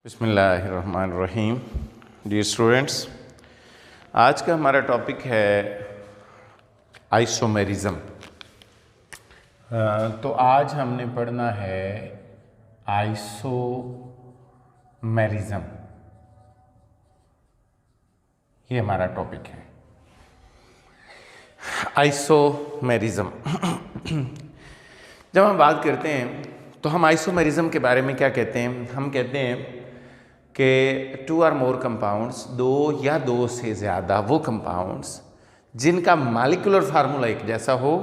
बिस्मिल्लाहिर्रहमानिर्रहीम। Dear students, आज का हमारा टॉपिक है आइसोमेरिज्म। तो आज हमने पढ़ना है आइसोमेरिज्म। ये हमारा टॉपिक है आइसोमेरिज्म। जब हम बात करते हैं तो हम आइसोमेरिज्म के बारे में क्या कहते हैं? हम कहते हैं कि टू और मोर कंपाउंड्स, दो या दो से ज़्यादा वो कंपाउंड्स जिनका मॉलिक्यूलर फार्मूला एक जैसा हो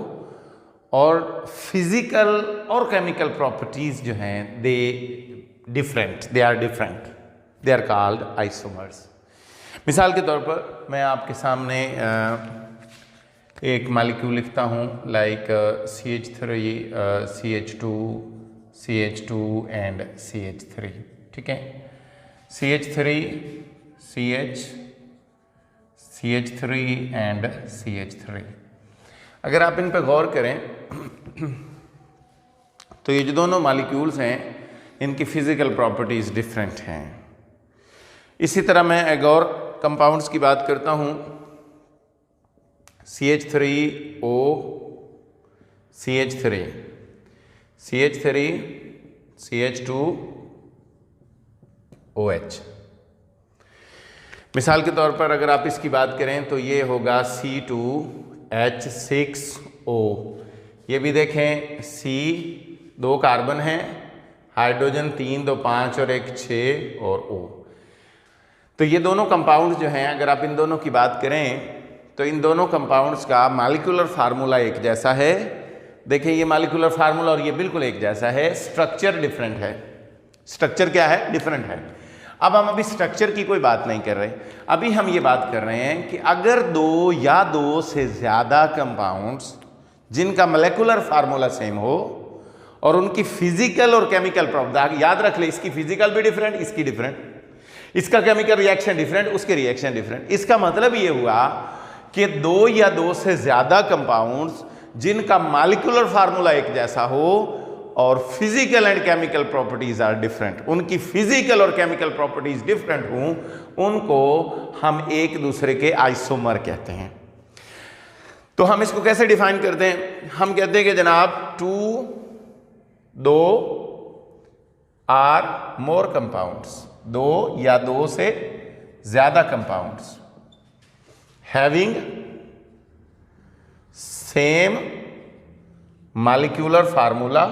और फिजिकल और केमिकल प्रॉपर्टीज़ जो हैं they are different, they are called isomers. मिसाल के तौर पर मैं आपके सामने एक मॉलिक्यूल लिखता हूँ like CH3, CH2 and CH3। ठीक है, CH3, CH3 एंड CH3। अगर आप इन पर गौर करें तो ये जो दोनों मॉलिक्यूल्स हैं इनकी फिजिकल प्रॉपर्टीज़ डिफरेंट हैं। इसी तरह मैं एक और कंपाउंड्स की बात करता हूँ, CH3O, CH3, CH2OH। मिसाल के तौर पर अगर आप इसकी बात करें तो ये होगा C2H6O। ये भी देखें, C 2 कार्बन है, हाइड्रोजन 3, 2 5 और 1 6 और O। तो ये दोनों कंपाउंड्स जो हैं, अगर आप इन दोनों की बात करें तो इन दोनों कंपाउंड्स का मॉलिक्यूलर फार्मूला एक जैसा है। देखिए ये मॉलिक्यूलर फार्मूला और ये बिल्कुल एक जैसा है, स्ट्रक्चर डिफरेंट है। स्ट्रक्चर क्या है? डिफरेंट है। अब हम अभी स्ट्रक्चर की कोई बात नहीं कर रहे, अभी हम ये बात कर रहे हैं कि अगर दो या दो से ज़्यादा कंपाउंड्स जिनका मॉलिक्यूलर फार्मूला सेम हो और उनकी फिजिकल और केमिकल प्रॉपर्टी, याद रख ले, इसकी फिजिकल भी डिफरेंट, इसकी डिफरेंट, इसका केमिकल रिएक्शन डिफरेंट, उसके रिएक्शन डिफरेंट। इसका मतलब ये हुआ कि दो या दो से ज़्यादा कंपाउंड्स जिनका मॉलिक्यूलर फार्मूला एक जैसा हो और physical and chemical properties are different, उनकी फिजिकल और केमिकल प्रॉपर्टीज डिफरेंट हों, उनको हम एक दूसरे के आइसोमर कहते हैं। तो हम इसको कैसे डिफाइन करते हैं? हम कहते हैं कि जनाब दो आर मोर कंपाउंड्स, दो या दो से ज्यादा compounds having same molecular formula,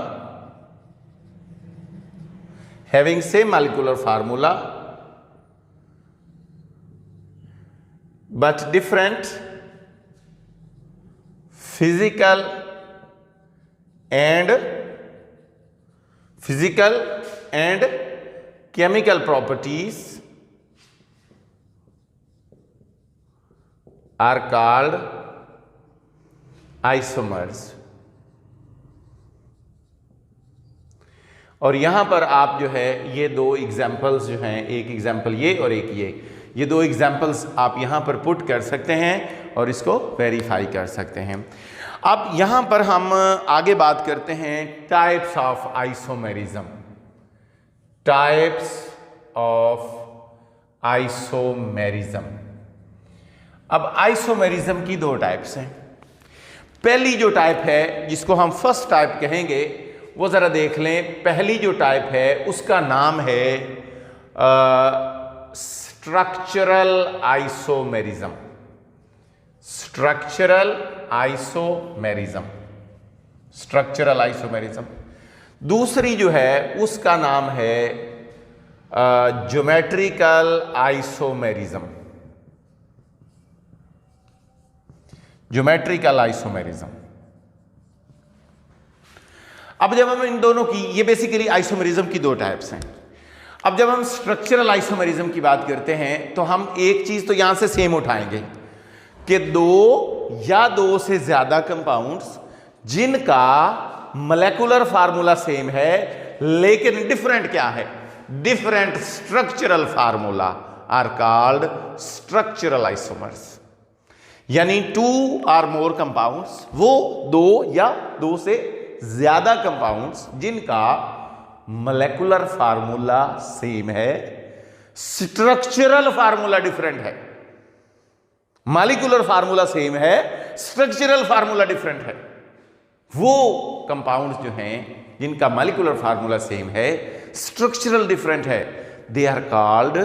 but different physical and chemical properties are called isomers। और यहां पर आप जो है ये दो एग्जाम्पल्स जो हैं, एक एग्जाम्पल ये और एक ये दो एग्जाम्पल्स आप यहां पर पुट कर सकते हैं और इसको वेरीफाई कर सकते हैं। अब यहां पर हम आगे बात करते हैं types of isomerism. Types of isomerism. अब आइसोमेरिज्म की दो टाइप्स हैं। पहली जो टाइप है जिसको हम फर्स्ट टाइप कहेंगे वो जरा देख लें। पहली जो टाइप है उसका नाम है स्ट्रक्चरल आइसोमेरिज्म। Structural isomerism. दूसरी जो है उसका नाम है ज्योमेट्रिकल आइसोमेरिज्म। Geometrical isomerism. अब जब हम इन दोनों की, ये बेसिकली आइसोमेरिज्म की दो टाइप्स हैं। अब जब हम स्ट्रक्चरल आइसोमेरिज्म की बात करते हैं तो हम एक चीज तो यहां से सेम उठाएंगे कि दो या दो से ज्यादा कंपाउंड्स जिनका मॉलिक्यूलर फार्मूला सेम है लेकिन डिफरेंट क्या है? Different structural formula are called structural isomers. यानी टू आर मोर कंपाउंड्स, वो दो या दो से ज्यादा कंपाउंड्स जिनका मॉलिक्यूलर फार्मूला सेम है, स्ट्रक्चरल फार्मूला डिफरेंट है। मॉलिक्यूलर फार्मूला सेम है, स्ट्रक्चरल फार्मूला डिफरेंट है। वो कंपाउंड्स जो हैं जिनका मॉलिक्यूलर फार्मूला सेम है, स्ट्रक्चरल डिफरेंट है, they are called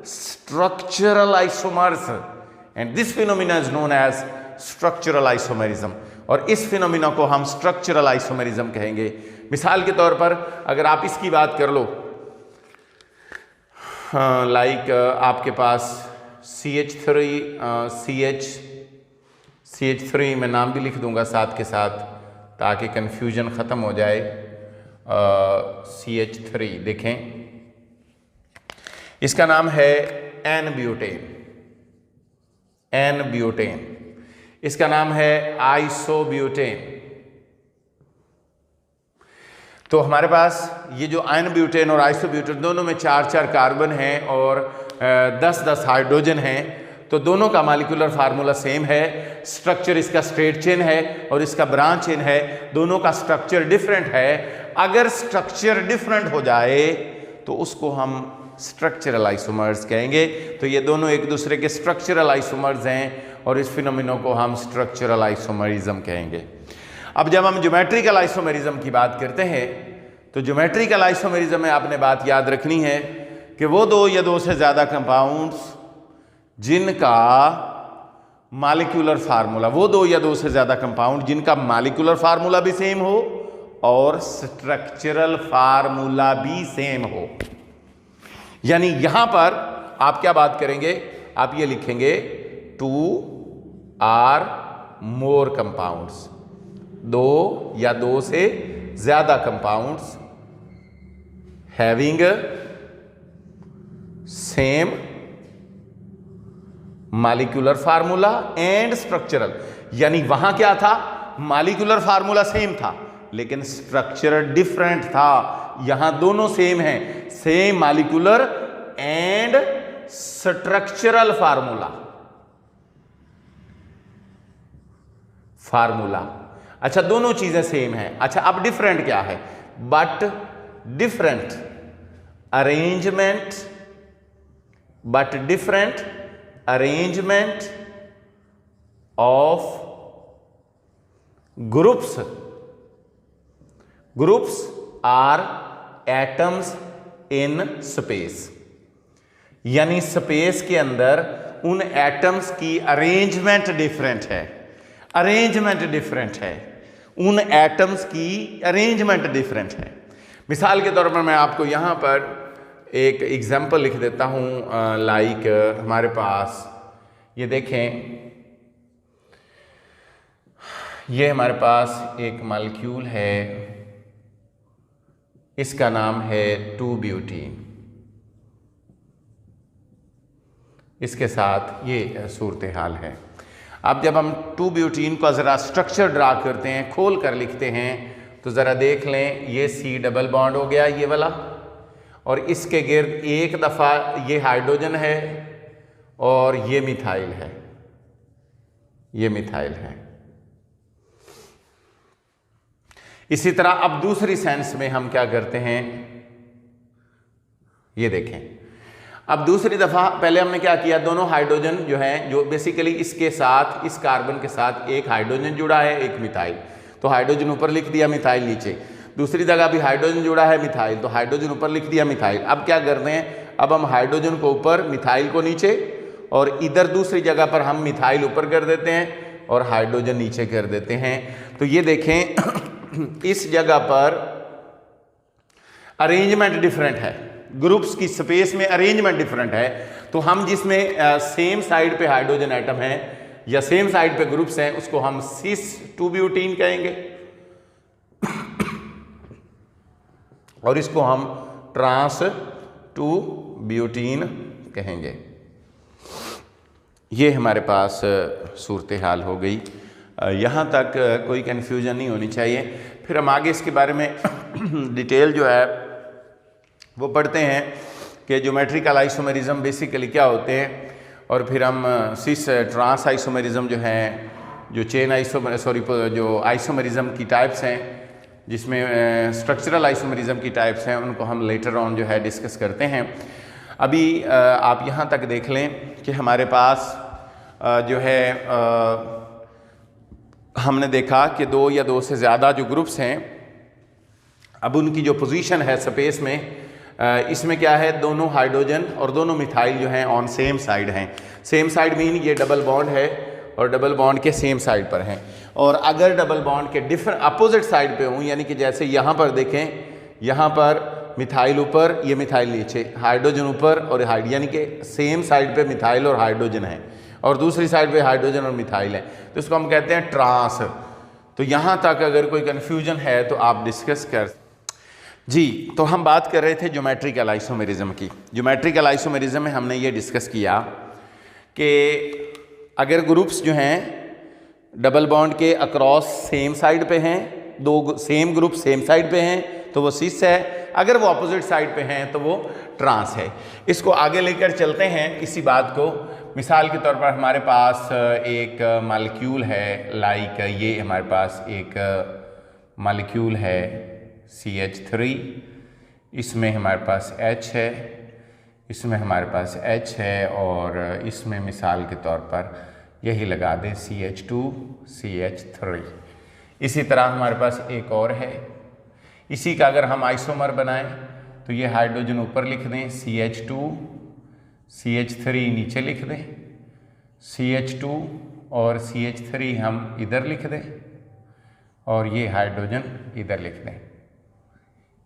structural isomers and this phenomena is known as structural isomerism. और इस फिनोमिना को हम स्ट्रक्चरल आइसोमेरिज्म कहेंगे। मिसाल के तौर पर अगर आप इसकी बात कर लो, लाइक आपके पास CH3 मैं नाम भी लिख दूंगा साथ के साथ ताकि कंफ्यूजन ख़त्म हो जाए। CH3 देखें, इसका नाम है N-ब्यूटेन, इसका नाम है आइसोब्यूटेन। तो हमारे पास ये जो N-ब्यूटेन और आइसोब्यूटेन दोनों में 4-4 कार्बन हैं और 10-10 हाइड्रोजन हैं, तो दोनों का मॉलिक्यूलर फार्मूला सेम है। स्ट्रक्चर इसका स्ट्रेट चेन है और इसका ब्रांच चेन है, दोनों का स्ट्रक्चर डिफरेंट है। अगर स्ट्रक्चर डिफरेंट हो जाए तो उसको हम स्ट्रक्चरल आइसोमर्स कहेंगे। तो ये दोनों एक दूसरे के स्ट्रक्चरल आइसोमर्स हैं और इस फिनोमिना को हम स्ट्रक्चरल आइसोमरिज्म कहेंगे। अब जब हम ज्योमेट्रिकल आइसोमेरिज्म की बात करते हैं तो ज्योमेट्रिकल आइसोमेरिज्म में आपने बात याद रखनी है कि वो दो या दो से ज़्यादा कंपाउंड्स जिनका मॉलिक्यूलर फार्मूला, वो दो या दो से ज़्यादा कंपाउंड जिनका मॉलिक्यूलर फार्मूला भी सेम हो और स्ट्रक्चरल फार्मूला भी सेम हो। यानी यहां पर आप क्या बात करेंगे, आप ये लिखेंगे 2 or more कंपाउंड्स, 2 या 2 से ज्यादा compounds having same molecular formula and structural. यानी वहां क्या था, मॉलिक्यूलर फार्मूला सेम था लेकिन स्ट्रक्चर डिफरेंट था। यहां दोनों सेम हैं, same molecular and structural formula. अच्छा, दोनों चीजें सेम हैं। अच्छा, अब डिफरेंट क्या है, but different arrangement of groups or atoms in space. यानी स्पेस के अंदर उन एटम्स की अरेंजमेंट डिफरेंट है, उन एटम्स की अरेंजमेंट डिफरेंट है। मिसाल के तौर पर मैं आपको यहां पर एक एग्जांपल लिख देता हूं, लाइक हमारे पास ये देखें, ये हमारे पास एक मॉलिक्यूल है, इसका नाम है 2-ब्यूटीन। इसके साथ ये सूरत हाल है। अब जब हम 2-ब्यूटीन का ज़रा स्ट्रक्चर ड्रा करते हैं, खोल कर लिखते हैं, तो ज़रा देख लें, ये C डबल बॉन्ड हो गया ये वाला, और इसके गिर्द एक दफ़ा ये हाइड्रोजन है और ये मिथाइल है, ये मिथाइल है। इसी तरह अब दूसरी सेंस में हम क्या करते हैं, ये देखें, अब दूसरी दफ़ा पहले हमने क्या किया, दोनों हाइड्रोजन जो है, जो बेसिकली इसके साथ, इस कार्बन के साथ एक हाइड्रोजन जुड़ा है, एक मिथाइल, तो हाइड्रोजन ऊपर लिख दिया, मिथाइल नीचे। दूसरी जगह भी हाइड्रोजन जुड़ा है मिथाइल, तो हाइड्रोजन ऊपर लिख दिया, मिथाइल। अब क्या करते हैं, अब हम हाइड्रोजन को ऊपर, मिथाइल को नीचे, और इधर दूसरी जगह पर हम मिथाइल ऊपर कर देते हैं और हाइड्रोजन नीचे कर देते हैं। तो ये देखें, इस जगह पर अरेंजमेंट डिफरेंट है, ग्रुप्स की स्पेस में अरेंजमेंट डिफरेंट है। तो हम जिसमें सेम साइड पे हाइड्रोजन एटम है या सेम साइड पे ग्रुप्स हैं, उसको हम सिस 2-ब्यूटीन कहेंगे और इसको हम ट्रांस 2-ब्यूटीन कहेंगे। ये हमारे पास सूरत हाल हो गई। यहाँ तक कोई कन्फ्यूजन नहीं होनी चाहिए। फिर हम आगे इसके बारे में डिटेल जो है वो पढ़ते हैं कि ज्योमेट्रिकल आइसोमेरिज्म बेसिकली क्या होते हैं, और फिर हम सिस ट्रांस आइसोमेरिज्म जो है, जो चेन जो आइसोमेरिज्म की टाइप्स हैं, जिसमें स्ट्रक्चरल आइसोमरिज्म की टाइप्स हैं, उनको हम लेटर ऑन जो है डिस्कस करते हैं। अभी आप यहाँ तक देख लें कि हमारे पास जो है हमने देखा कि 2 या 2 से ज़्यादा जो ग्रुप्स हैं, अब उनकी जो पोजीशन है स्पेस में, इसमें क्या है, दोनों हाइड्रोजन और दोनों मिथाइल जो हैं ऑन सेम साइड हैं। सेम साइड मीन ये डबल बॉन्ड है और डबल बॉन्ड के सेम साइड पर हैं। और अगर डबल बॉन्ड के डिफरेंट अपोजिट साइड पे हों, यानी कि जैसे यहाँ पर देखें, यहाँ पर मिथाइल ऊपर, ये मिथाइल नीचे, हाइड्रोजन ऊपर और यानी कि सेम साइड पे मिथाइल और हाइड्रोजन है और दूसरी साइड पे हाइड्रोजन और मिथाइल है, तो इसको हम कहते हैं ट्रांस। तो यहाँ तक अगर कोई कन्फ्यूजन है तो आप डिस्कस कर जी। तो हम बात कर रहे थे ज्योमेट्रिकल आइसोमेरिज्म की। ज्योमेट्रिकल आइसोमेरिज्म में हमने ये डिस्कस किया कि अगर ग्रुप्स जो हैं डबल बॉन्ड के अक्रॉस सेम साइड पे हैं, 2 सेम ग्रुप सेम साइड पे हैं तो वो सिस है, अगर वो अपोजिट साइड पे हैं तो वो ट्रांस है। इसको आगे लेकर चलते हैं इसी बात को। मिसाल के तौर पर हमारे पास एक मॉलिक्यूल है, लाइक ये हमारे पास एक मॉलिक्यूल है CH3, इसमें हमारे पास H है, इसमें हमारे पास H है और इसमें मिसाल के तौर पर यही लगा दें CH2 CH3। इसी तरह हमारे पास एक और है, इसी का अगर हम आइसोमर बनाएं तो ये हाइड्रोजन ऊपर लिख दें, CH2 CH3 नीचे लिख दें, CH2 और CH3 हम इधर लिख दें और ये हाइड्रोजन इधर लिख दें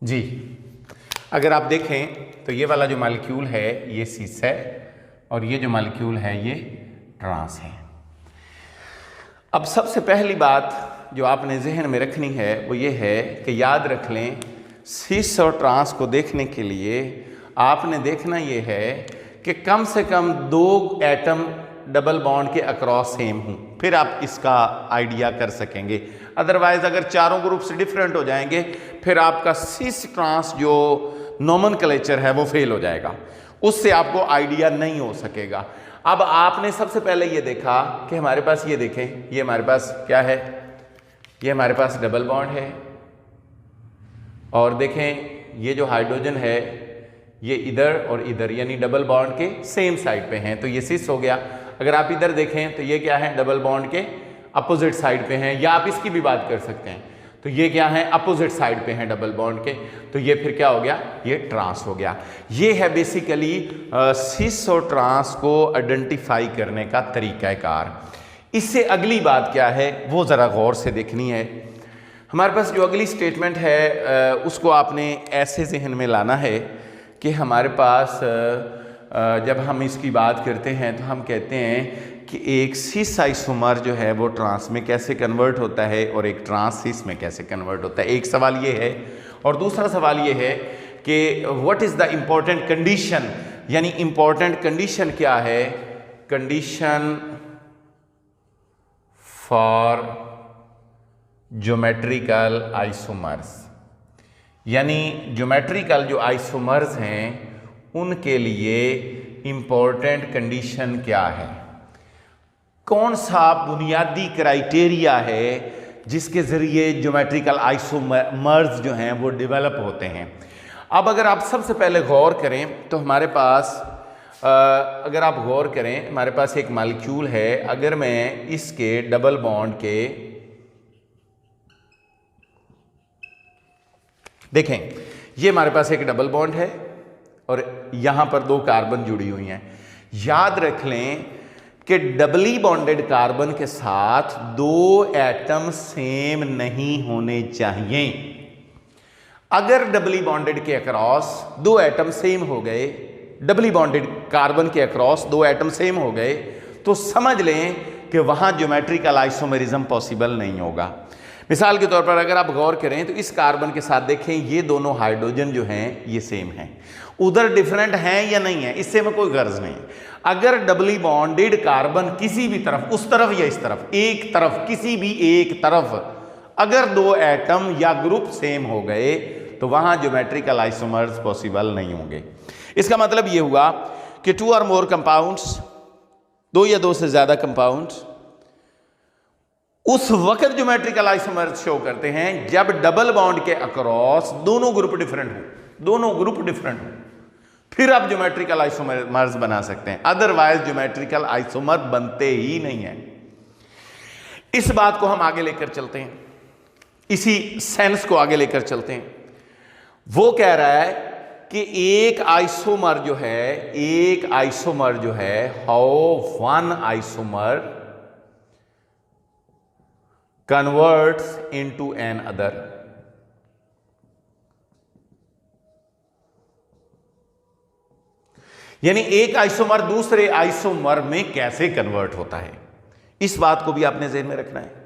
जी। अगर आप देखें तो ये वाला जो मॉलिक्यूल है ये सिस है और ये जो मॉलिक्यूल है ये ट्रांस है। अब सबसे पहली बात जो आपने जहन में रखनी है वो ये है कि याद रख लें, सिस और ट्रांस को देखने के लिए आपने देखना ये है कि कम से कम 2 एटम डबल बॉन्ड के अक्रॉस सेम हों, फिर आप इसका आइडिया कर सकेंगे। अदरवाइज अगर चारों ग्रुप से डिफरेंट हो जाएंगे फिर आपका सिस ट्रांस जो नोमेनक्लेचर है वो फेल हो जाएगा, उससे आपको आइडिया नहीं हो सकेगा। अब आपने सबसे पहले ये देखा कि हमारे पास, ये देखें, ये हमारे पास क्या है, ये हमारे पास डबल बॉन्ड है और देखें ये जो हाइड्रोजन है ये इधर और इधर यानी डबल बॉन्ड के सेम साइड पे हैं, तो ये सिस हो गया। अगर आप इधर देखें तो ये क्या है, डबल बॉन्ड के अपोजिट साइड पे हैं, या आप इसकी भी बात कर सकते हैं, तो ये क्या है, अपोजिट साइड पे हैं डबल बॉन्ड के, तो ये फिर क्या हो गया, ये ट्रांस हो गया। ये है बेसिकली सिस और ट्रांस को आइडेंटिफाई करने का तरीकाकार। इससे अगली बात क्या है वो ज़रा गौर से देखनी है। हमारे पास जो अगली स्टेटमेंट है उसको आपने ऐसे जहन में लाना है कि हमारे पास जब हम इसकी बात करते हैं तो हम कहते हैं कि एक सिस आइसोमर जो है वो ट्रांस में कैसे कन्वर्ट होता है और एक ट्रांस सिस में कैसे कन्वर्ट होता है। एक सवाल ये है और दूसरा सवाल ये है कि what is the important condition, यानी इम्पोर्टेंट कंडीशन क्या है, कंडीशन फॉर ज्योमेट्रिकल आइसोमर्स, यानी ज्योमेट्रिकल जो आइसोमर्स हैं उनके लिए इम्पोर्टेंट कंडीशन क्या है, कौन सा बुनियादी क्राइटेरिया है जिसके ज़रिए ज्योमेट्रिकल आइसोमर्स जो हैं वो डेवलप होते हैं। अब अगर आप सबसे पहले गौर करें तो हमारे पास अगर आप गौर करें हमारे पास एक मॉलिक्यूल है, अगर मैं इसके डबल बॉन्ड के देखें, ये हमारे पास एक डबल बॉन्ड है और यहाँ पर 2 कार्बन जुड़ी हुई हैं। याद रख लें कि डबली बॉन्डेड कार्बन के साथ 2 एटम सेम नहीं होने चाहिए। अगर डबली बॉन्डेड के अक्रॉस 2 एटम सेम हो गए, डबली बॉन्डेड कार्बन के अक्रॉस 2 एटम सेम हो गए, तो समझ लें कि वहां ज्योमेट्रिकल आइसोमेरिज्म पॉसिबल नहीं होगा। मिसाल के तौर पर अगर आप गौर करें तो इस कार्बन के साथ देखें ये दोनों हाइड्रोजन जो हैं ये सेम हैं, उधर डिफरेंट हैं या नहीं है इससे में कोई गर्ज नहीं। अगर डबली बॉन्डेड कार्बन किसी भी तरफ, उस तरफ या इस तरफ, एक तरफ, किसी भी एक तरफ अगर 2 एटम या ग्रुप सेम हो गए तो वहां ज्योमेट्रिकल आइसोमर्स पॉसिबल नहीं होंगे। इसका मतलब ये हुआ कि 2 और मोर कंपाउंड्स, 2 या 2 से ज्यादा कंपाउंड्स उस वक्त ज्योमेट्रिकल आइसोमर्स शो करते हैं जब डबल बॉन्ड के अक्रॉस दोनों ग्रुप डिफरेंट हो, फिर आप ज्योमेट्रिकल आइसोमर्स बना सकते हैं, अदरवाइज ज्योमेट्रिकल आइसोमर बनते ही नहीं है। इस बात को हम आगे लेकर चलते हैं, इसी सेंस को आगे लेकर चलते हैं। वो कह रहा है कि एक आइसोमर जो है how one isomer converts into another. यानी एक आइसोमर दूसरे आइसोमर में कैसे कन्वर्ट होता है, इस बात को भी आपने ज़हन में रखना है।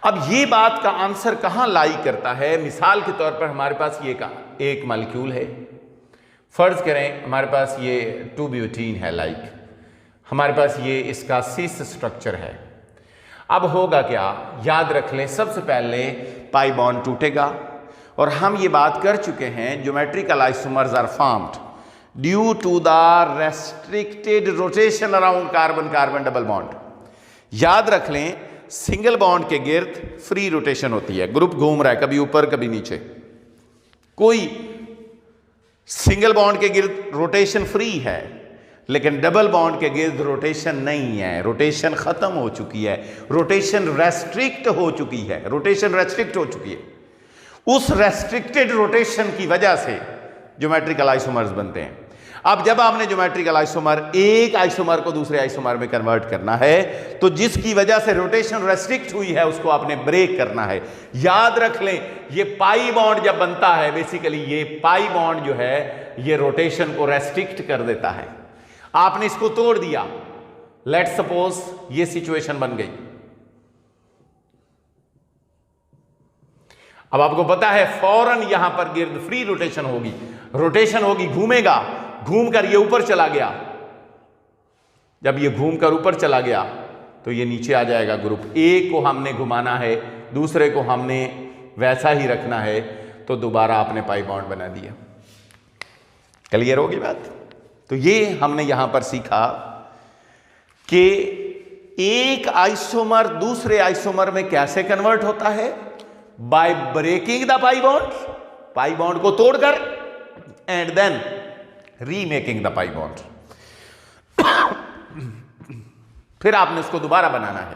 अब ये बात का आंसर कहां लाई करता है? मिसाल के तौर पर हमारे पास ये का एक मॉलिक्यूल है, फर्ज करें हमारे पास ये 2 ब्यूटीन है, हमारे पास ये इसका सिस स्ट्रक्चर है। अब होगा क्या, याद रख लें, सबसे पहले पाई बॉन्ड टूटेगा, और हम ये बात कर चुके हैं geometrical isomers are formed due to the restricted rotation around carbon carbon double bond. याद रख लें, सिंगल बॉन्ड के गिर्द फ्री रोटेशन होती है, ग्रुप घूम रहा है कभी ऊपर कभी नीचे, कोई सिंगल बॉन्ड के गिर्द रोटेशन फ्री है, लेकिन डबल बॉन्ड के गिर्द रोटेशन नहीं है, रोटेशन खत्म हो चुकी है, रोटेशन रेस्ट्रिक्ट हो चुकी है। उस रेस्ट्रिक्टेड रोटेशन की वजह से ज्योमेट्रिकल आइसोमर्स बनते हैं। अब जब आपने ज्योमेट्रिकल आइसोमर, एक आइसोमर को दूसरे आइसोमर में कन्वर्ट करना है, तो जिसकी वजह से रोटेशन रेस्ट्रिक्ट हुई है उसको आपने ब्रेक करना है। याद रख लें, ये पाई बॉन्ड जब बनता है, बेसिकली ये पाई बॉन्ड जो है ये रोटेशन को रेस्ट्रिक्ट कर देता है। आपने इसको तोड़ दिया, लेट सपोज ये सिचुएशन बन गई। अब आपको पता है फौरन यहां पर गिर्द फ्री रोटेशन होगी, घूमेगा, घूमकर ये ऊपर चला गया। जब ये घूमकर ऊपर चला गया तो ये नीचे आ जाएगा। ग्रुप ए को हमने घुमाना है, दूसरे को हमने वैसा ही रखना है, तो दोबारा आपने पाई बॉन्ड बना दिया। क्लियर होगी बात? तो ये हमने यहां पर सीखा कि एक आइसोमर दूसरे आइसोमर में कैसे कन्वर्ट होता है, by breaking the pi bond को तोड़कर, and then remaking the pi bond. फिर आपने उसको दोबारा बनाना है,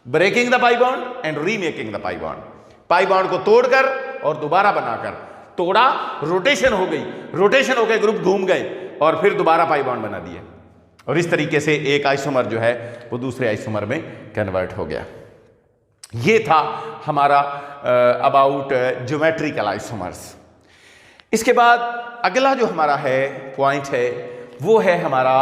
breaking the pi bond and remaking the pi bond को तोड़कर और दोबारा बनाकर, तोड़ा, रोटेशन हो गई, ग्रुप घूम गए और फिर दोबारा पाई बॉन्ड बना दिए, और इस तरीके से एक आइसोमर जो है वो दूसरे आइसोमर में कन्वर्ट हो गया। ये था हमारा अबाउट ज्योमेट्रिकल आइसोमर्स। इसके बाद अगला जो हमारा है पॉइंट है वो है हमारा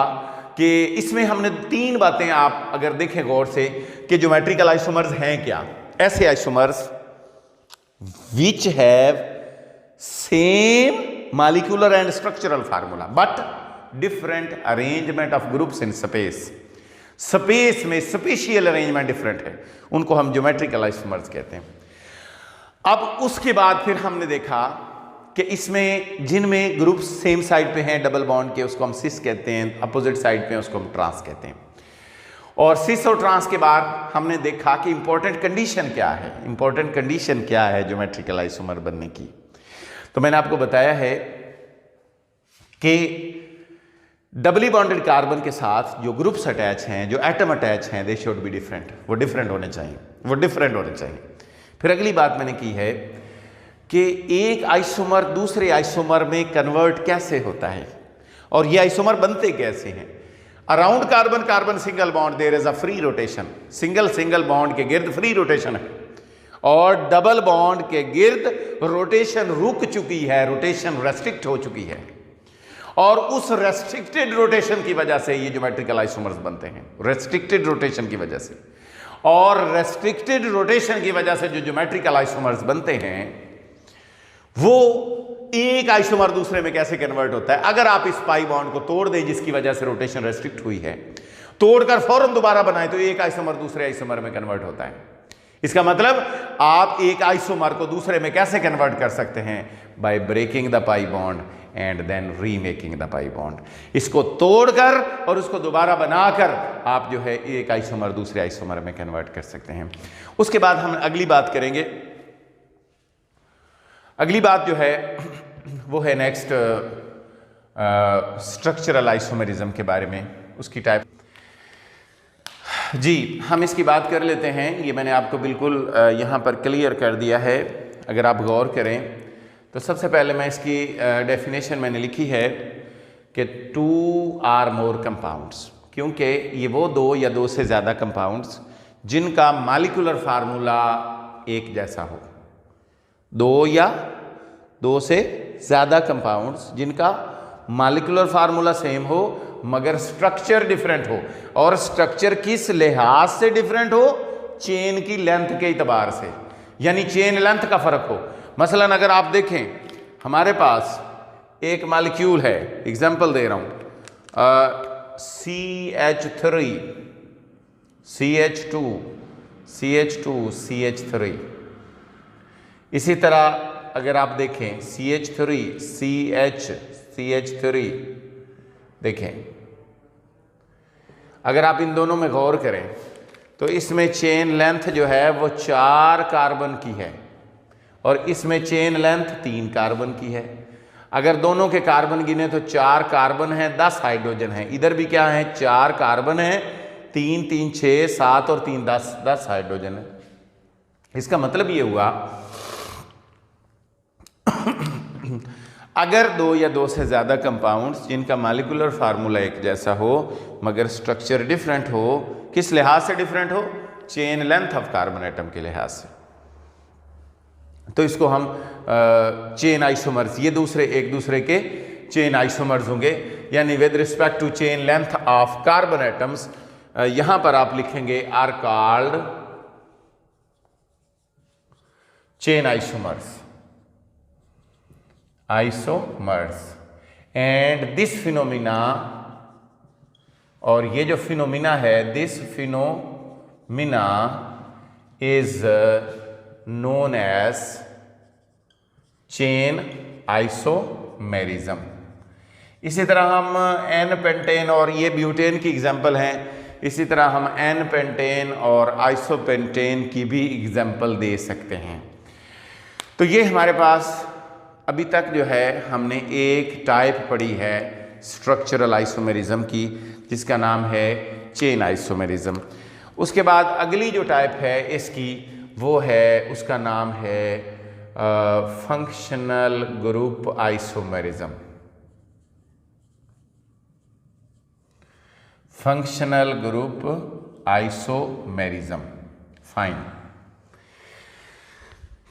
कि इसमें हमने 3 बातें, आप अगर देखें गौर से, कि ज्योमेट्रिकल आइसोमर्स हैं क्या। ऐसे isomers which have same molecular and structural formula but different arrangement of groups in space में स्पेशियल अरेंजमेंट डिफरेंट है, उनको हम ज्योमेट्रिकल आइसोमर्स कहते हैं। अब उसके बाद फिर हमने देखा कि इसमें जिनमें ग्रुप सेम साइड पे हैं डबल बॉन्ड के, उसको हम सिस कहते हैं, अपोजिट साइड पे उसको हम ट्रांस कहते हैं। और सिस और ट्रांस के बाद हमने देखा कि इंपॉर्टेंट कंडीशन क्या है ज्योमेट्रिकल आइसोमर बनने की। तो मैंने आपको बताया है कि डबली बॉन्डेड कार्बन के साथ जो ग्रुप्स अटैच हैं, जो एटम अटैच हैं, दे शुड बी डिफरेंट, वो डिफरेंट होने चाहिए। फिर अगली बात मैंने की है कि एक आइसोमर दूसरे आइसोमर में कन्वर्ट कैसे होता है और ये आइसोमर बनते कैसे हैं। Around carbon carbon single bond there is a free rotation, single bond के गिर्द फ्री रोटेशन है, और डबल बॉन्ड के गिर्द रोटेशन रुक चुकी है, रोटेशन रेस्ट्रिक्ट हो चुकी है, और उस रेस्ट्रिक्टेड रोटेशन की वजह से ये ज्योमेट्रिकल आइसोमर्स बनते हैं, रेस्ट्रिक्टेड रोटेशन की वजह से। और रेस्ट्रिक्टेड रोटेशन की वजह से जो ज्योमेट्रिकल आइसोमर्स बनते हैं वो एक आइसोमर दूसरे में कैसे कन्वर्ट होता है। अगर आप इस पाई बॉन्ड को तोड़ दें जिसकी वजह से रोटेशन रेस्ट्रिक्ट हुई है, तोड़कर फौरन दोबारा बनाए तो एक आइसोमर दूसरे आइसोमर में कन्वर्ट होता है। इसका मतलब आप एक आइसोमर को दूसरे में कैसे कन्वर्ट कर सकते हैं, by breaking the pi bond and then remaking the pi bond. इसको तोड़कर और उसको दोबारा बनाकर आप जो है एक आइसोमर दूसरे आइसोमर में कन्वर्ट कर सकते हैं। उसके बाद हम अगली बात करेंगे। अगली बात जो है वो है नेक्स्ट स्ट्रक्चरल आइसोमेरिज्म के बारे में, उसकी टाइप। जी, हम इसकी बात कर लेते हैं। ये मैंने आपको बिल्कुल यहाँ पर क्लियर कर दिया है। अगर आप गौर करें तो सबसे पहले मैं इसकी डेफिनेशन मैंने लिखी है कि 2 or more कंपाउंड्स, क्योंकि ये वो 2 या 2 से ज़्यादा कंपाउंड्स जिनका मॉलिक्यूलर फार्मूला एक जैसा हो। 2 या 2 से ज़्यादा कंपाउंड्स जिनका मॉलिक्यूलर फार्मूला सेम हो मगर स्ट्रक्चर डिफरेंट हो। और स्ट्रक्चर किस लिहाज से डिफरेंट हो? चेन की लेंथ के एतबार से, यानी चेन लेंथ का फर्क हो। मसलन अगर आप देखें, हमारे पास एक मॉलिक्यूल है, एग्जांपल दे रहा हूं, CH3, CH2, CH2, CH3। इसी तरह अगर आप देखें CH3, CH3, देखें, अगर आप इन दोनों में गौर करें तो इसमें चेन लेंथ जो है वो 4 कार्बन की है और इसमें चेन लेंथ 3 कार्बन की है। अगर दोनों के कार्बन गिने तो 4 कार्बन है, 10 हाइड्रोजन है। इधर भी क्या है? 4 कार्बन है, 3 3 6 7 और 3 10 हाइड्रोजन है। इसका मतलब ये हुआ अगर 2 या 2 से ज़्यादा कंपाउंड्स जिनका मॉलिक्यूलर फार्मूला एक जैसा हो मगर स्ट्रक्चर डिफरेंट हो, किस लिहाज से डिफरेंट हो? Chain length of carbon atom के लिहाज से, तो इसको हम चेन आइसोमर्स, ये एक दूसरे के चेन आइसोमर्स होंगे, यानी with respect to chain length of carbon atoms. यहां पर आप लिखेंगे are called chain isomers, and this phenomena, और ये जो फिनोमिना है, this phenomena is known as chain isomerism. इसी तरह हम एन पेंटेन, और ये ब्यूटेन की एग्जांपल हैं, इसी तरह हम एन पेंटेन और आइसोपेंटेन की भी एग्जांपल दे सकते हैं। तो ये हमारे पास अभी तक जो है हमने एक टाइप पढ़ी है स्ट्रक्चरल आइसोमेरिज्म की, जिसका नाम है चेन आइसोमेरिज्म। उसके बाद अगली जो टाइप है इसकी वो है, उसका नाम है functional group isomerism. Functional group isomerism, fine.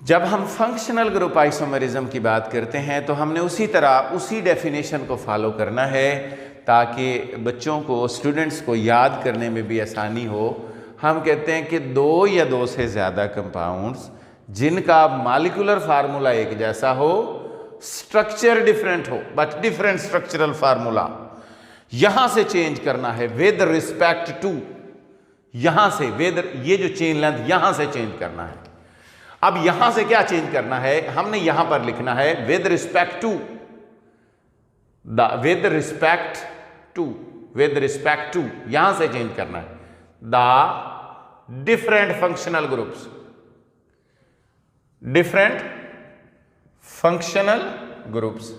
जब हम फंक्शनल ग्रुप आइसोमेरिज्म की बात करते हैं तो हमने उसी तरह उसी डेफिनेशन को फॉलो करना है ताकि बच्चों को, स्टूडेंट्स को याद करने में भी आसानी हो। हम कहते हैं कि 2 या 2 से ज़्यादा कंपाउंड्स जिनका मॉलिक्यूलर फार्मूला एक जैसा हो, स्ट्रक्चर डिफरेंट हो बट डिफरेंट स्ट्रक्चरल फार्मूला, यहां से चेंज करना है विद रिस्पेक्ट टू, यहां से विद, ये जो चेन लेंथ यहां से चेंज करना है। अब यहां से क्या चेंज करना है? हमने यहां पर लिखना है with respect to with respect to, यहां से चेंज करना है the different functional groups, different functional groups,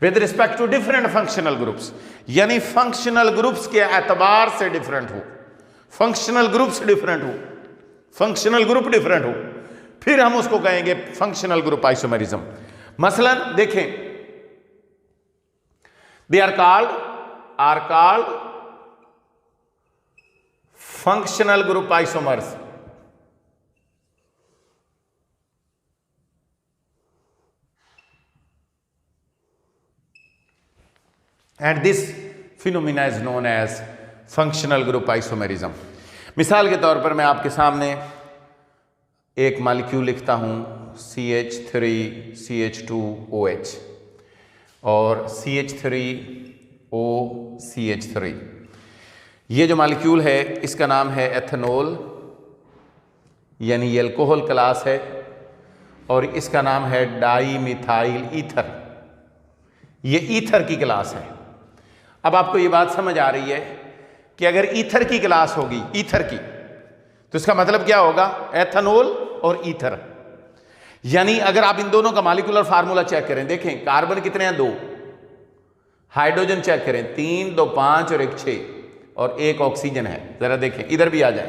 with respect to different functional groups, यानी फंक्शनल ग्रुप्स के एतबार से डिफरेंट हो, फंक्शनल ग्रुप्स डिफरेंट हो, फंक्शनल ग्रुप डिफरेंट हो, फिर हम उसको कहेंगे फंक्शनल ग्रुप आइसोमेरिज्म। मसलन देखें, they are called functional group isomers. And this phenomena is known as functional group isomerism. मिसाल के तौर पर मैं आपके सामने एक मॉलिक्यूल लिखता हूं CH3 CH2OH और CH3O CH3। ये जो मॉलिक्यूल है इसका नाम है एथेनॉल, यानी ये अल्कोहल क्लास है। और इसका नाम है डाई मिथाइल ईथर। ये ईथर की क्लास है। अब आपको ये बात समझ आ रही है कि अगर ईथर की क्लास होगी, ईथर की, तो इसका मतलब क्या होगा, एथेनॉल और ईथर। यानी अगर आप इन दोनों का मॉलिक्यूलर फार्मूला चेक करें, देखें कार्बन कितने हैं, 2, हाइड्रोजन चेक करें, 3, 2, 5 और 1, 6 और 1 ऑक्सीजन है। जरा देखें, इधर भी आ जाए,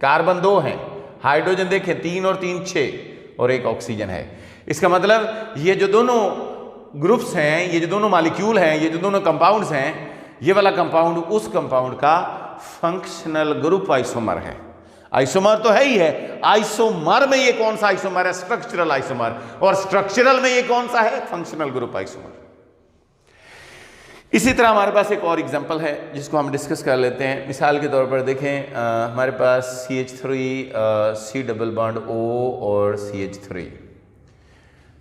कार्बन 2 हैं, हाइड्रोजन देखें 3 और 3 6 और 1 ऑक्सीजन है। इसका मतलब ये जो दोनों ग्रुप्स हैं, ये जो दोनों मॉलिक्यूल हैं, ये जो दोनों कंपाउंड्स हैं, ये वाला कंपाउंड उस कंपाउंड का फंक्शनल ग्रुप आइसोमर है। आइसोमर तो है ही है, आइसोमर में ये कौन सा आइसोमर है, स्ट्रक्चरल आइसोमर, और स्ट्रक्चरल में ये कौन सा है, फंक्शनल ग्रुप आइसोमर। इसी तरह हमारे पास एक और एग्जांपल है जिसको हम डिस्कस कर लेते हैं। मिसाल के तौर पर देखें, हमारे पास CH3 C double bond O और CH3,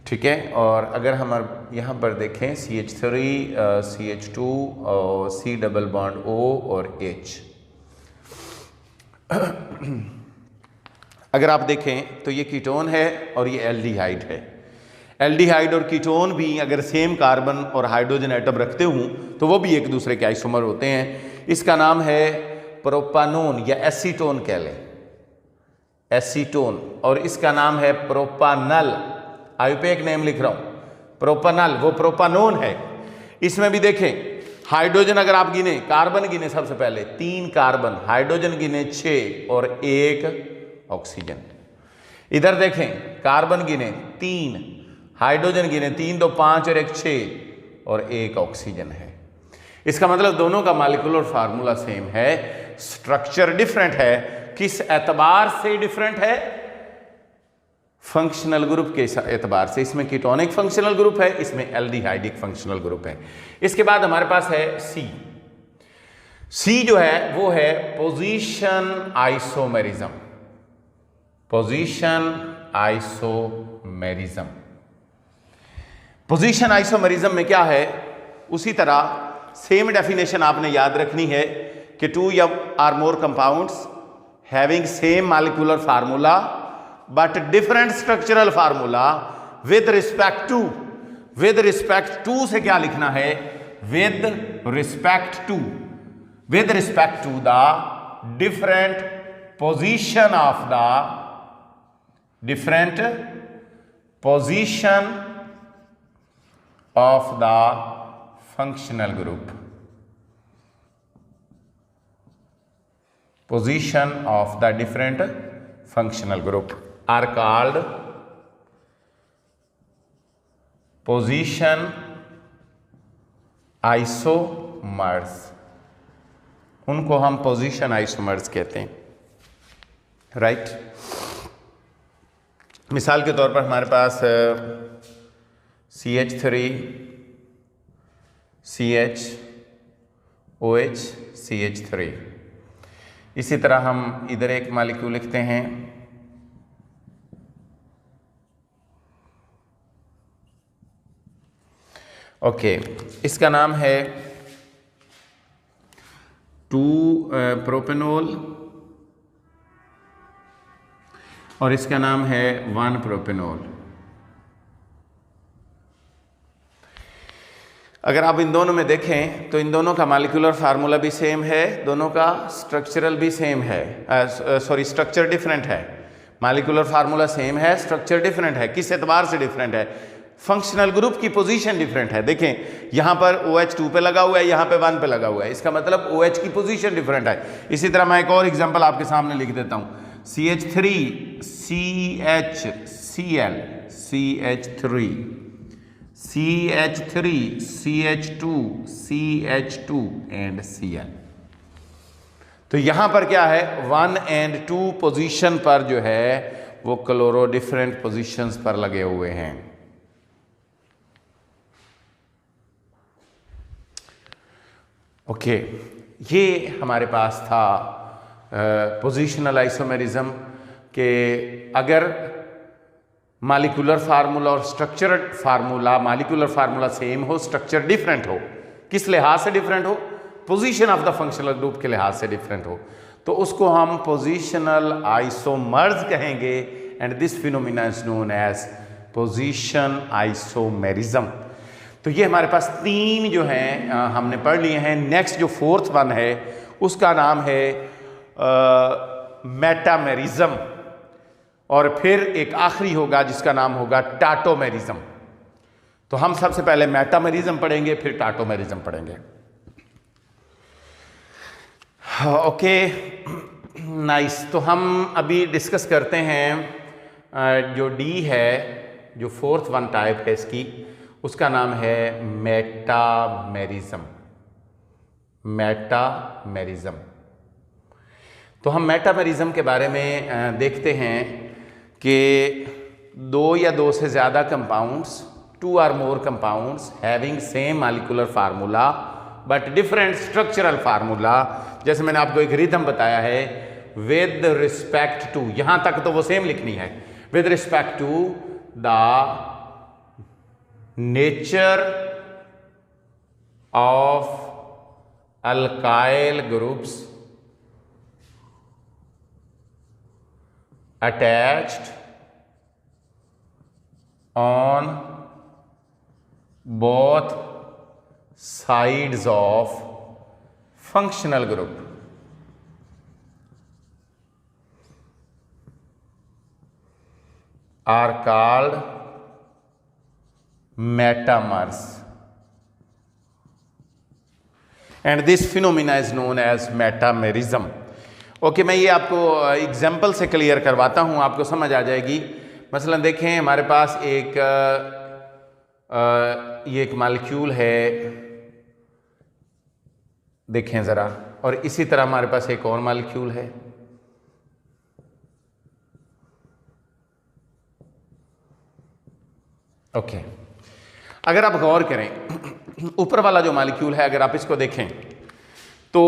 ठीक है। और अगर हम यहाँ पर देखें CH3 CH2 और C डबल बॉन्ड O और H, अगर आप देखें तो ये कीटोन है और ये एल्डिहाइड है। एल्डिहाइड और कीटोन भी अगर सेम कार्बन और हाइड्रोजन एटम रखते हूँ तो वो भी एक दूसरे के आइसोमर होते हैं। इसका नाम है प्रोपानोन या एसीटोन कह लें, एसीटोन, और इसका नाम है प्रोपानल। आई पे एक नेम लिख रहा हूं, प्रोपानल, वो प्रोपानोन है। इसमें भी देखें, हाइड्रोजन अगर आप गिने, कार्बन गिने सबसे पहले 3 कार्बन, हाइड्रोजन गिने 6 और 1 ऑक्सीजन। इधर देखें, कार्बन गिने 3, हाइड्रोजन गिने 3, 2, 5 और 1 6 और 1 ऑक्सीजन है। इसका मतलब दोनों का मॉलिक्यूलर फार्मूला सेम है, स्ट्रक्चर डिफरेंट है। किस एतबार से डिफरेंट है, फंक्शनल ग्रुप के एतबार से। इसमें कीटोनिक फंक्शनल ग्रुप है, इसमें एल्डिहाइडिक फंक्शनल ग्रुप है। इसके बाद हमारे पास है सी जो है वो है position isomerism, position isomerism. Position isomerism में क्या है, उसी तरह सेम डेफिनेशन आपने याद रखनी है कि 2 or more compounds having same molecular formula but different structural formula with respect to से क्या लिखना है, with respect to the different position of the functional group, position of the different functional group are called position isomers। उनको हम position isomers कहते हैं, right. मिसाल के तौर पर हमारे पास CH3 CH OH CH3। इसी तरह हम इधर एक मॉलिक्यूल लिखते हैं, ओके, इसका नाम है 2 प्रोपेनॉल और इसका नाम है 1 प्रोपेनॉल। अगर आप इन दोनों में देखें तो इन दोनों का मॉलिक्यूलर फार्मूला भी सेम है, दोनों का स्ट्रक्चरल भी सेम है, स्ट्रक्चर डिफरेंट है। मॉलिक्यूलर फार्मूला सेम है, स्ट्रक्चर डिफरेंट है। किस एतबार से डिफरेंट है, फंक्शनल ग्रुप की पोजीशन डिफरेंट है। देखें यहाँ पर OH 2 पे लगा हुआ है, यहाँ पे 1 पे लगा हुआ है, इसका मतलब OH की पोजीशन डिफरेंट है। इसी तरह मैं एक और एग्जांपल आपके सामने लिख देता हूँ, CH3 CHCl CH3 CH3 CH2 CH2 and Cl। तो यहां पर क्या है, 1 और 2 पोजीशन पर जो है वो क्लोरो डिफरेंट पोजीशंस पर लगे हुए हैं। ओके, ये हमारे पास था पोजीशनल आइसोमेरिज्म के अगर मॉलिक्यूलर फार्मूला और structure formula, molecular formula same हो, स्ट्रक्चर डिफरेंट हो, किस लिहाज से डिफरेंट हो, position of the functional group के लिहाज से डिफरेंट हो, तो उसको हम पोजीशनल आइसोमर्स कहेंगे। And this phenomena is known as position isomerism. तो ये हमारे पास 3 जो हैं हमने पढ़ लिए हैं। नेक्स्ट जो 4th वन है उसका नाम है मेटामेरिज्म, और फिर एक आखिरी होगा जिसका नाम होगा टाटोमेरिज्म। तो हम सबसे पहले मेटामेरिज्म पढ़ेंगे, फिर टाटोमेरिज्म पढ़ेंगे। Okay nice. तो हम अभी डिस्कस करते हैं जो डी है, जो 4th वन टाइप है इसकी, उसका नाम है मेटामेरिज्म। मेटामेरिज्म। तो हम मेटामेरिज्म के बारे में देखते हैं कि 2 या 2 से ज़्यादा compounds, 2 or more compounds having same molecular formula but different structural formula, जैसे मैंने आपको एक रिदम बताया है, with respect to, यहां तक तो वो सेम लिखनी है, with respect to the nature of alkyl groups attached on both sides of functional group are called metamers, and this phenomena is known as metamerism. Okay मैं ये आपको एग्जाम्पल से क्लियर करवाता हूँ, आपको समझ आ जाएगी। मसलन देखें, हमारे पास ये एक मॉलिक्यूल है, देखें ज़रा, और इसी तरह हमारे पास एक और मॉलिक्यूल है। ओके अगर आप गौर करें, ऊपर वाला जो मॉलिक्यूल है, अगर आप इसको देखें तो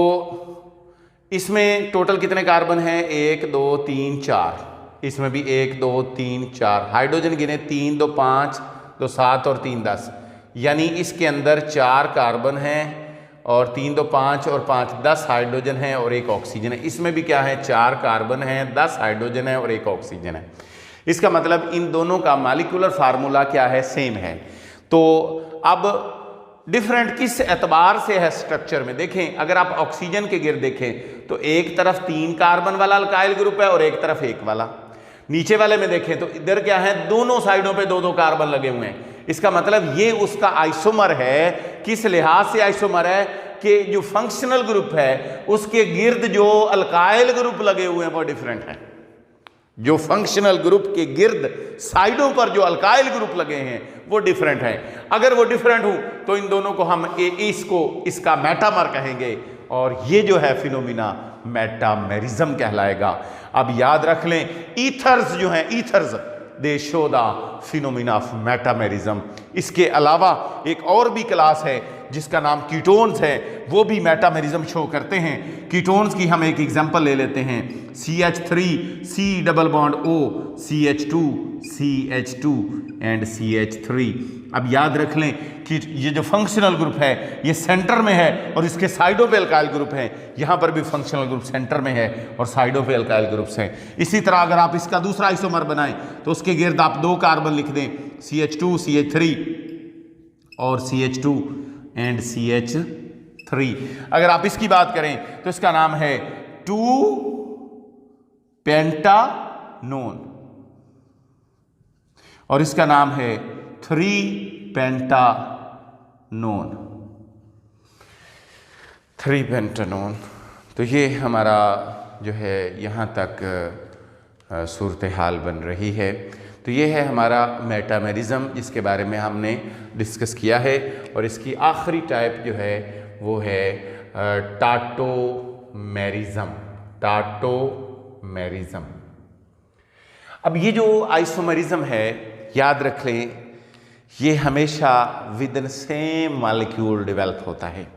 इसमें टोटल कितने कार्बन हैं? 1 2 3 4। इसमें भी 1 2 3 4 हाइड्रोजन गिने, 3 2 5 2 7 और 3 10, यानी इसके अंदर 4 कार्बन हैं और 3 2 5 और 5 10 हाइड्रोजन है और 1 ऑक्सीजन है। इसमें भी क्या है? 4 कार्बन है, 10 हाइड्रोजन है और 1 ऑक्सीजन है। इसका मतलब इन दोनों का मॉलिक्यूलर फार्मूला क्या है? सेम है। तो अब डिफरेंट किस एतबार से है स्ट्रक्चर में? देखें, अगर आप ऑक्सीजन के गिर्द देखें तो एक तरफ 3 कार्बन वाला अल्काइल ग्रुप है और एक तरफ 1 वाला। नीचे वाले में देखें तो इधर क्या है? दोनों साइडों पे 2-2 कार्बन लगे हुए हैं। इसका मतलब ये उसका आइसोमर है। किस लिहाज से आइसोमर है? कि जो फंक्शनल ग्रुप है उसके गिर्द जो अल्काइल ग्रुप लगे हुए हैं वो डिफरेंट है। जो फंक्शनल ग्रुप के गिर्द साइडों पर जो अल्काइल ग्रुप लगे हैं वो डिफरेंट है। अगर वो डिफरेंट हो तो इन दोनों को हम इसका मेटामर कहेंगे, और ये जो है फिनोमिना मेटामेरिज्म कहलाएगा। अब याद रख लें, ईथर्स जो हैं, ethers they show the phenomena of metamerism. इसके अलावा एक और भी क्लास है जिसका नाम कीटोन्स है, वो भी मेटामेरिज्म शो करते हैं। कीटोन्स की हम एक एग्जांपल ले लेते हैं, CH3 C double bond O, CH2 CH2 and CH3। अब याद रख लें कि ये जो फंक्शनल ग्रुप है ये सेंटर में है और इसके साइडों पे अल्काइल ग्रुप है। यहाँ पर भी फंक्शनल ग्रुप सेंटर में है और साइडों पे अल्काइल ग्रुप्स हैं। इसी तरह अगर आप इसका दूसरा आइसोमर बनाएं तो उसके गिर्द आप 2 कार्बन लिख दें, CH2 CH3 और CH2 एंड CH3। अगर आप इसकी बात करें तो इसका नाम है 2 पेंटानोन और इसका नाम है 3 पेंटानोन। 3 पेंटानोन। तो ये हमारा जो है यहाँ तक सूरत हाल बन रही है। तो ये है हमारा मेटामेरिज्म जिसके बारे में हमने डिस्कस किया है, और इसकी आखिरी टाइप जो है वो है टाटोमेरिज्म। टाटोमेरिज्म। अब ये जो आइसोमेरिज्म है, याद रख लें, ये हमेशा with in same molecule develop होता है,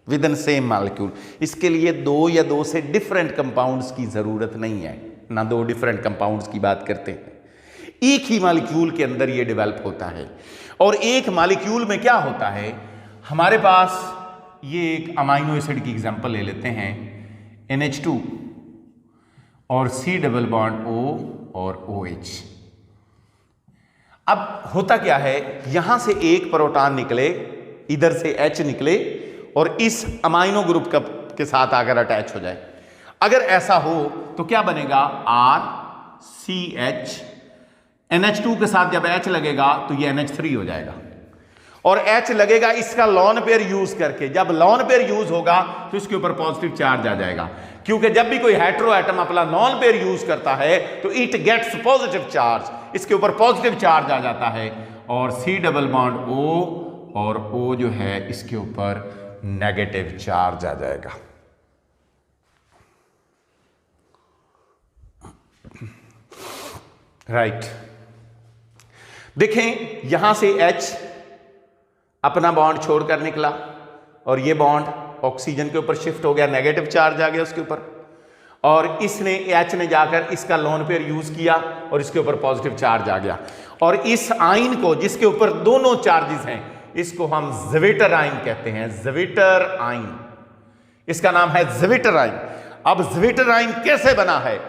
विद इन सेम मॉलिक्यूल। इसके लिए 2 या 2 से डिफरेंट कंपाउंड्स की ज़रूरत नहीं है, ना 2 डिफरेंट कंपाउंड्स की बात करते हैं। एक ही मॉलिक्यूल के अंदर ये डेवलप होता है। और एक मॉलिक्यूल में क्या होता है, हमारे पास ये एक अमाइनो एसिड की एग्जांपल ले लेते हैं, NH2 और C डबल बॉन्ड O और OH। अब होता क्या है, यहां से एक प्रोटॉन निकले, इधर से H निकले और इस अमाइनो ग्रुप के साथ आकर अटैच हो जाए। अगर ऐसा हो तो क्या बनेगा, RCH, NH2 के साथ जब H लगेगा तो ये NH3 हो जाएगा और H लगेगा इसका लॉन पेयर यूज करके। जब लॉन पेयर यूज होगा तो इसके ऊपर पॉजिटिव चार्ज आ जाएगा, क्योंकि जब भी कोई हेटेरो एटम अपना नॉन पेयर यूज करता है तो इट गेट्स पॉजिटिव चार्ज, इसके ऊपर पॉजिटिव चार्ज आ जाता है और C डबल बॉन्ड O और O जो है इसके ऊपर नेगेटिव चार्ज आ जाएगा। राइट, देखें यहां से H अपना बॉन्ड छोड़कर निकला और ये बॉन्ड ऑक्सीजन के ऊपर शिफ्ट हो गया, नेगेटिव चार्ज आ गया उसके ऊपर, और इसने H ने जाकर इसका लोन पेयर यूज किया और इसके ऊपर पॉजिटिव चार्ज आ गया। और इस आयन को जिसके ऊपर दोनों चार्जेस हैं इसको हम ज़्विटर आयन कहते हैं, ज़्विटर आयन, इसका नाम है ज़्विटर आयन। अब ज़्विटर आयन कैसे बना है,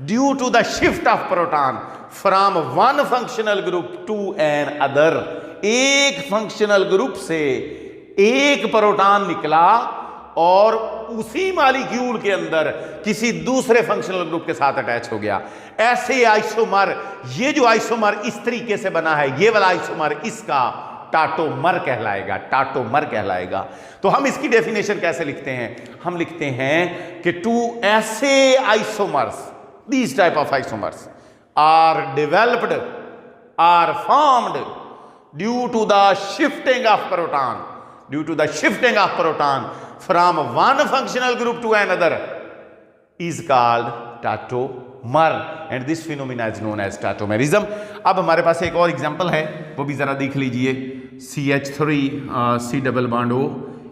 due to the shift of proton from one functional group to another. एक फंक्शनल ग्रुप से एक प्रोटॉन निकला और उसी मॉलिक्यूल के अंदर किसी दूसरे फंक्शनल ग्रुप के साथ अटैच हो गया। ऐसे आइसोमर, ये जो आइसोमर इस तरीके से बना है, ये वाला आइसोमर इसका टाटोमर कहलाएगा, टाटोमर कहलाएगा। तो हम इसकी डेफिनेशन कैसे लिखते हैं, हम लिखते हैं कि टू ऐसे isomers, these type of isomers are developed, are formed due to the shifting of proton, due to the shifting of proton from one functional group to another is called tautomer and this phenomena is known as tautomerism। अब हमारे पास एक और example है, वो भी जरा देख लीजिए। CH3 C double bond O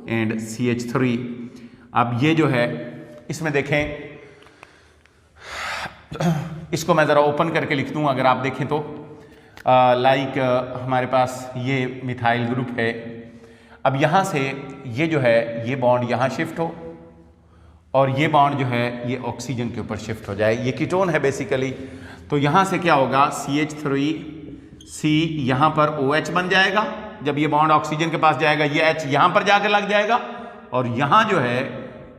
and CH3। अब ये जो है इसमें देखें, इसको मैं ज़रा ओपन करके लिख दूँ, अगर आप देखें तो लाइक हमारे पास ये मिथाइल ग्रुप है। अब यहाँ से ये जो है ये बॉन्ड यहाँ शिफ्ट हो और ये बॉन्ड जो है ये ऑक्सीजन के ऊपर शिफ्ट हो जाए, ये कीटोन है बेसिकली। तो यहाँ से क्या होगा, CH3C यहाँ पर OH बन जाएगा, जब ये बॉन्ड ऑक्सीजन के पास जाएगा ये H यहाँ पर जाकर लग जाएगा और यहाँ जो है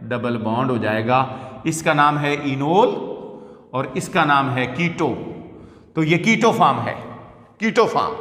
डबल बॉन्ड हो जाएगा। इसका नाम है इनोल और इसका नाम है कीटो। तो ये कीटो फॉर्म है, कीटो फॉर्म,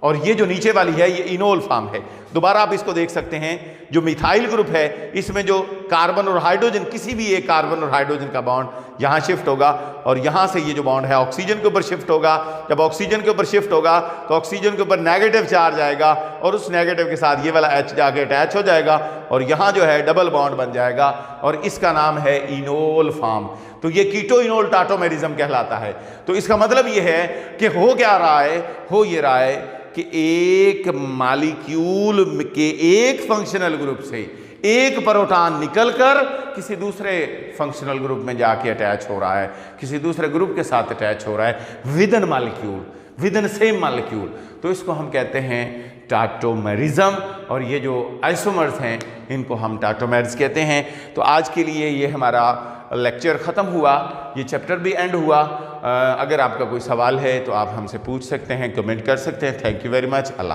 और ये जो नीचे वाली है ये इनोल फॉर्म है। दोबारा आप इसको देख सकते हैं, जो मिथाइल ग्रुप है इसमें जो कार्बन और हाइड्रोजन, किसी भी एक कार्बन और हाइड्रोजन का बॉन्ड यहाँ शिफ्ट होगा और यहाँ से ये जो बॉन्ड है ऑक्सीजन के ऊपर शिफ्ट होगा। जब ऑक्सीजन के ऊपर शिफ्ट होगा तो ऑक्सीजन के ऊपर नेगेटिव चार्ज आएगा और उस नेगेटिव के साथ ये वाला H जाके अटैच हो जाएगा और यहाँ जो है डबल बॉन्ड बन जाएगा और इसका नाम है इनोल फॉर्म। तो ये कीटो इनोल टाटोमेरिज्म कहलाता है। तो इसका मतलब ये है कि हो क्या रहा है, हो ये रहा है कि एक मॉलिक्यूल के एक फंक्शनल ग्रुप से एक प्रोटॉन निकलकर किसी दूसरे फंक्शनल ग्रुप में जाके अटैच हो रहा है, किसी दूसरे ग्रुप के साथ अटैच हो रहा है with in molecule, with in same molecule. तो इसको हम कहते हैं टाटोमेरिज्म और ये जो आइसोमर्स हैं इनको हम टाटोमेर्स कहते हैं। तो आज के लिए ये हमारा लेक्चर ख़त्म हुआ, ये चैप्टर भी एंड हुआ। अगर आपका कोई सवाल है तो आप हमसे पूछ सकते हैं, कमेंट कर सकते हैं। Thank you very much. Allah.